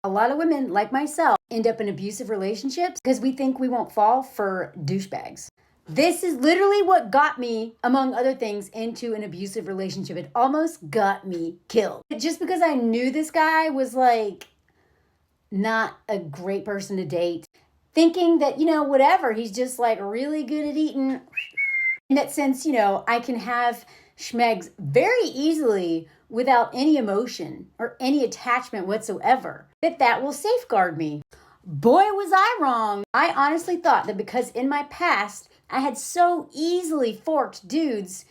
A lot of women, like myself, end up in abusive relationships because we think we won't fall for douchebags. This is literally what got me, among other things, into an abusive relationship. It almost got me killed. Just because I knew this guy was like not a great person to date, thinking that, whatever, he's just like really good at eating. In that sense, I can have schmegs very easily without any emotion or any attachment whatsoever, that will safeguard me. Boy, was I wrong. I honestly thought that because in my past, I had so easily forked dudes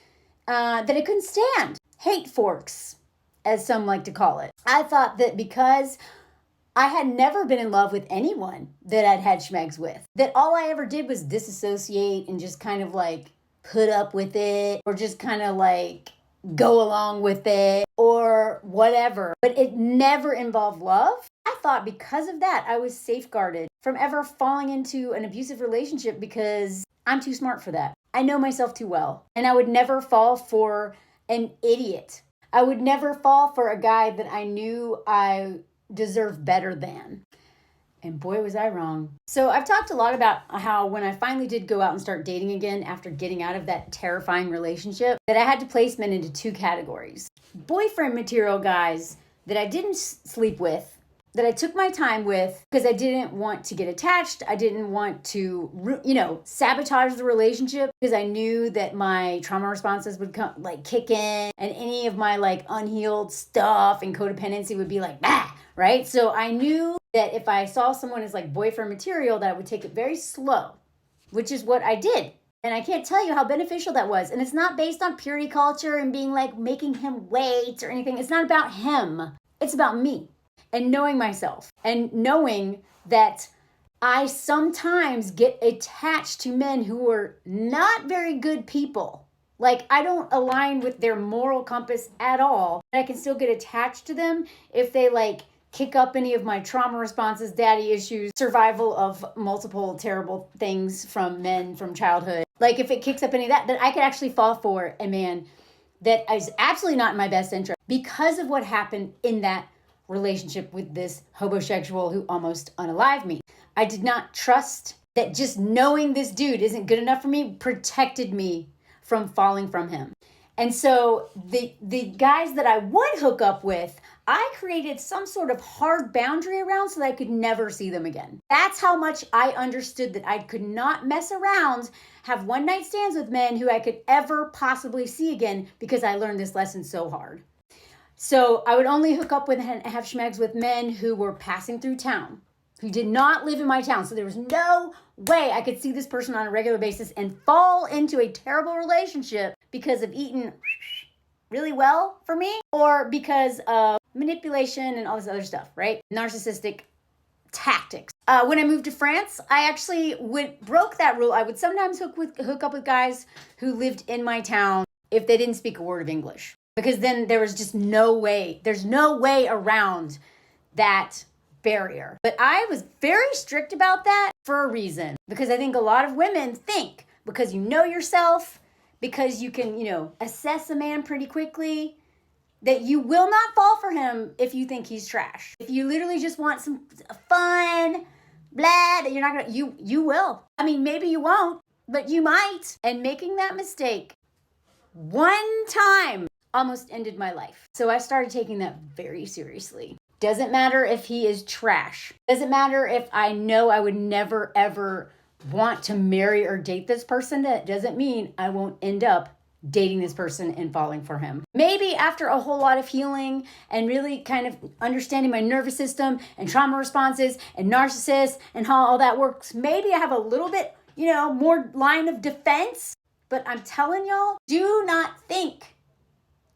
that I couldn't stand. Hate forks, as some like to call it. I thought that because I had never been in love with anyone that I'd had schmegs with, that all I ever did was disassociate and just kind of like put up with it, or just kind of like go along with it or whatever. But it never involved love. I thought because of that, I was safeguarded from ever falling into an abusive relationship because I'm too smart for that. I know myself too well. And I would never fall for an idiot. I would never fall for a guy that I knew I deserved better than. And boy, was I wrong. So I've talked a lot about how when I finally did go out and start dating again after getting out of that terrifying relationship, that I had to place men into two categories. Boyfriend material guys that I didn't sleep with, that I took my time with because I didn't want to get attached. I didn't want to, sabotage the relationship because I knew that my trauma responses would come, kick in, and any of my unhealed stuff and codependency would be right? So I knew that if I saw someone as boyfriend material, that I would take it very slow, which is what I did. And I can't tell you how beneficial that was. And it's not based on purity culture and being making him wait or anything. It's not about him. It's about me and knowing myself and knowing that I sometimes get attached to men who are not very good people. I don't align with their moral compass at all. I can still get attached to them if they kick up any of my trauma responses, daddy issues, survival of multiple terrible things from men from childhood. If it kicks up any of that, then I could actually fall for a man that is absolutely not in my best interest because of what happened in that relationship with this homosexual who almost unalived me. I did not trust that just knowing this dude isn't good enough for me protected me from falling from him. And so the guys that I would hook up with, I created some sort of hard boundary around so that I could never see them again. That's how much I understood that I could not mess around, have one night stands with men who I could ever possibly see again because I learned this lesson so hard. So I would only hook up with and have schmegs with men who were passing through town, who did not live in my town. So there was no way I could see this person on a regular basis and fall into a terrible relationship because of eating really well for me or because of manipulation and all this other stuff, right? Narcissistic tactics. When I moved to France, I actually broke that rule. I would sometimes hook up with guys who lived in my town if they didn't speak a word of English, because then there was just no way. There's no way around that barrier. But I was very strict about that for a reason, because I think a lot of women think because you know yourself, because you can, assess a man pretty quickly, that you will not fall for him if you think he's trash. If you literally just want some fun, blah, that you're not gonna, you will. I mean, maybe you won't, but you might. And making that mistake one time almost ended my life. So I started taking that very seriously. Doesn't matter if he is trash. Doesn't matter if I know I would never, ever want to marry or date this person. That doesn't mean I won't end up dating this person and falling for him. Maybe after a whole lot of healing and really kind of understanding my nervous system and trauma responses and narcissists and how all that works, maybe I have a little bit, more line of defense. But I'm telling y'all, do not think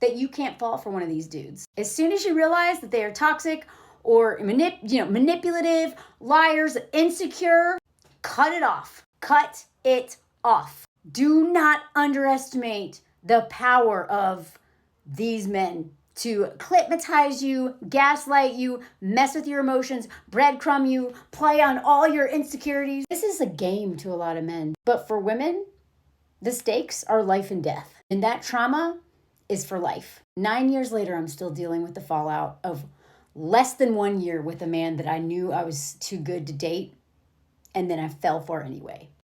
that you can't fall for one of these dudes. As soon as you realize that they are toxic or manipulative, liars, insecure, cut it off. Cut it off. Do not underestimate the power of these men to hypnotize you, gaslight you, mess with your emotions, breadcrumb you, play on all your insecurities. This is a game to a lot of men. But for women, the stakes are life and death. And that trauma is for life. 9 years later, I'm still dealing with the fallout of less than 1 year with a man that I knew I was too good to date, and then I fell for anyway.